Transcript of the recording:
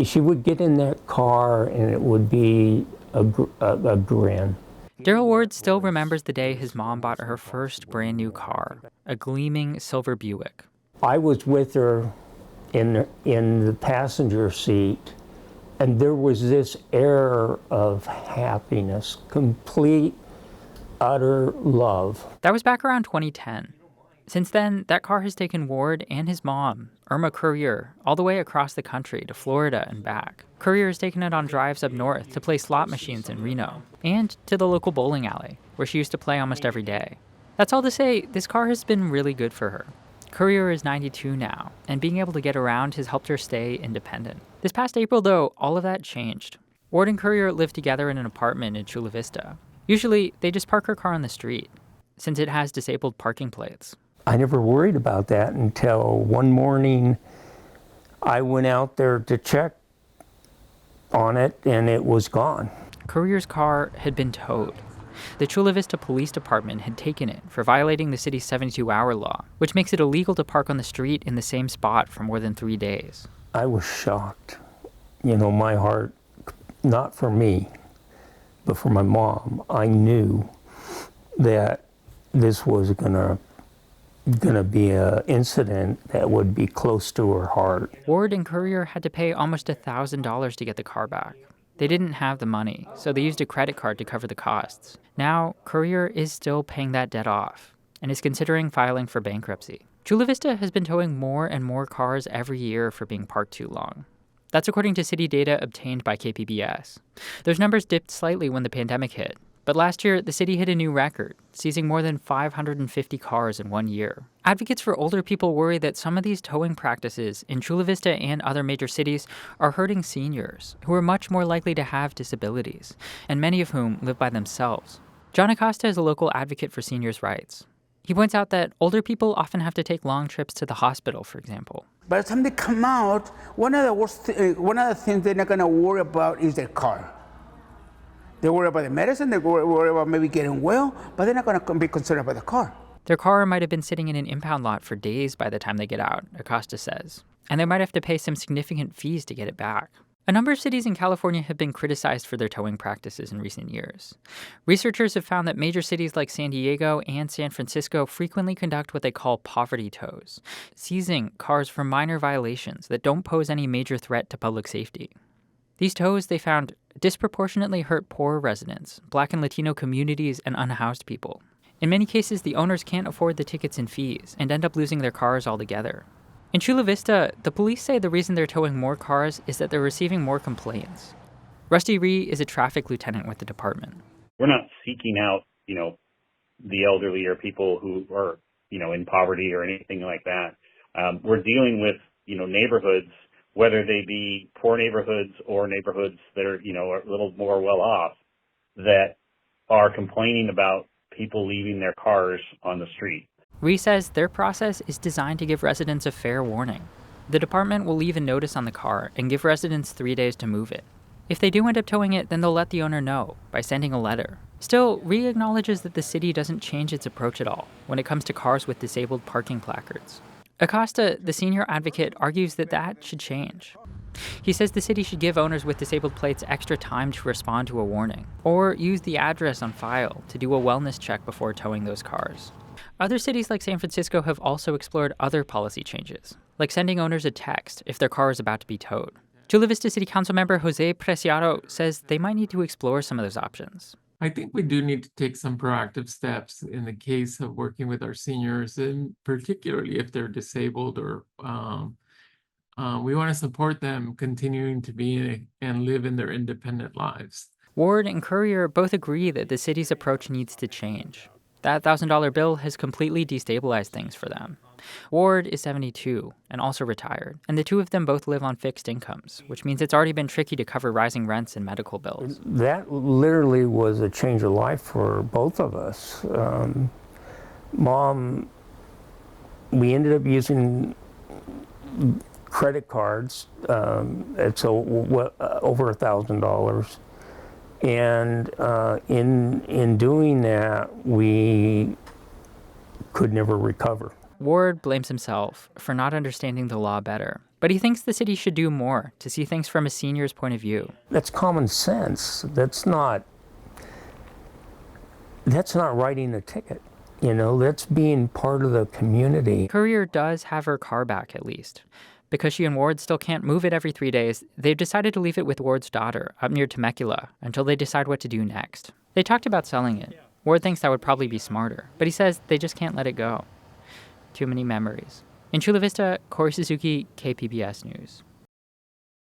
She would get in that car and it would be a grin. Daryl Ward still remembers the day his mom bought her first brand new car, a gleaming silver Buick. I was with her in the passenger seat, and there was this air of happiness, complete, utter love. That was back around 2010. Since then, that car has taken Ward and his mom, Irma Courier, all the way across the country to Florida and back. Courier has taken it on drives up north to play slot machines in Reno, and to the local bowling alley, where she used to play almost every day. That's all to say, this car has been really good for her. Courier is 92 now, and being able to get around has helped her stay independent. This past April, though, all of that changed. Ward and Courier live together in an apartment in Chula Vista. Usually, they just park her car on the street, since it has disabled parking plates. I never worried about that until one morning I went out there to check on it and it was gone. Courier's car had been towed. The Chula Vista Police Department had taken it for violating the city's 72-hour law, which makes it illegal to park on the street in the same spot for more than 3 days. I was shocked. My heart, not for me, but for my mom, I knew that this was gonna be an incident that would be close to her heart. Ward and Courier had to pay almost $1,000 to get the car back. They didn't have the money, so they used a credit card to cover the costs. Now, Courier is still paying that debt off and is considering filing for bankruptcy. Chula Vista has been towing more and more cars every year for being parked too long. That's according to city data obtained by KPBS. Those numbers dipped slightly when the pandemic hit, but last year, the city hit a new record, seizing more than 550 cars in 1 year. Advocates for older people worry that some of these towing practices in Chula Vista and other major cities are hurting seniors, who are much more likely to have disabilities, and many of whom live by themselves. John Acosta is a local advocate for seniors' rights. He points out that older people often have to take long trips to the hospital, for example. By the time they come out, one of the things they're not going to worry about is their car. They worry about the medicine, they worry about maybe getting well, but they're not going to be concerned about the car. Their car might have been sitting in an impound lot for days by the time they get out, Acosta says, and they might have to pay some significant fees to get it back. A number of cities in California have been criticized for their towing practices in recent years. Researchers have found that major cities like San Diego and San Francisco frequently conduct what they call poverty tows, seizing cars for minor violations that don't pose any major threat to public safety. These tows, they found, disproportionately hurt poor residents, Black and Latino communities, and unhoused people. In many cases, the owners can't afford the tickets and fees and end up losing their cars altogether. In Chula Vista, the police say the reason they're towing more cars is that they're receiving more complaints. Rusty Ree is a traffic lieutenant with the department. We're not seeking out, the elderly or people who are, in poverty or anything like that. We're dealing with, neighborhoods, whether they be poor neighborhoods or neighborhoods that are, are a little more well off, that are complaining about people leaving their cars on the street. Ree says their process is designed to give residents a fair warning. The department will leave a notice on the car and give residents 3 days to move it. If they do end up towing it, then they'll let the owner know by sending a letter. Still, Ree acknowledges that the city doesn't change its approach at all when it comes to cars with disabled parking placards. Acosta, the senior advocate, argues that should change. He says the city should give owners with disabled plates extra time to respond to a warning, or use the address on file to do a wellness check before towing those cars. Other cities like San Francisco have also explored other policy changes, like sending owners a text if their car is about to be towed. Chula Vista City Council member Jose Preciado says they might need to explore some of those options. I think we do need to take some proactive steps in the case of working with our seniors, and particularly if they're disabled or we want to support them continuing to be and live in their independent lives. Ward and Courier both agree that the city's approach needs to change. That $1,000 bill has completely destabilized things for them. Ward is 72 and also retired, and the two of them both live on fixed incomes, which means it's already been tricky to cover rising rents and medical bills. That literally was a change of life for both of us. Mom, we ended up using credit cards, it's over $1,000. And in doing that, we could never recover. Ward blames himself for not understanding the law better But he thinks the city should do more to see things from a senior's point of view. That's common sense. That's not writing a ticket. That's being part of the community. Courier does have her car back, at least. Because she and Ward still can't move it every 3 days, they've decided to leave it with Ward's daughter up near Temecula until they decide what to do next. They talked about selling it. Ward thinks that would probably be smarter, but he says they just can't let it go. Too many memories. In Chula Vista, Kori Suzuki, KPBS News.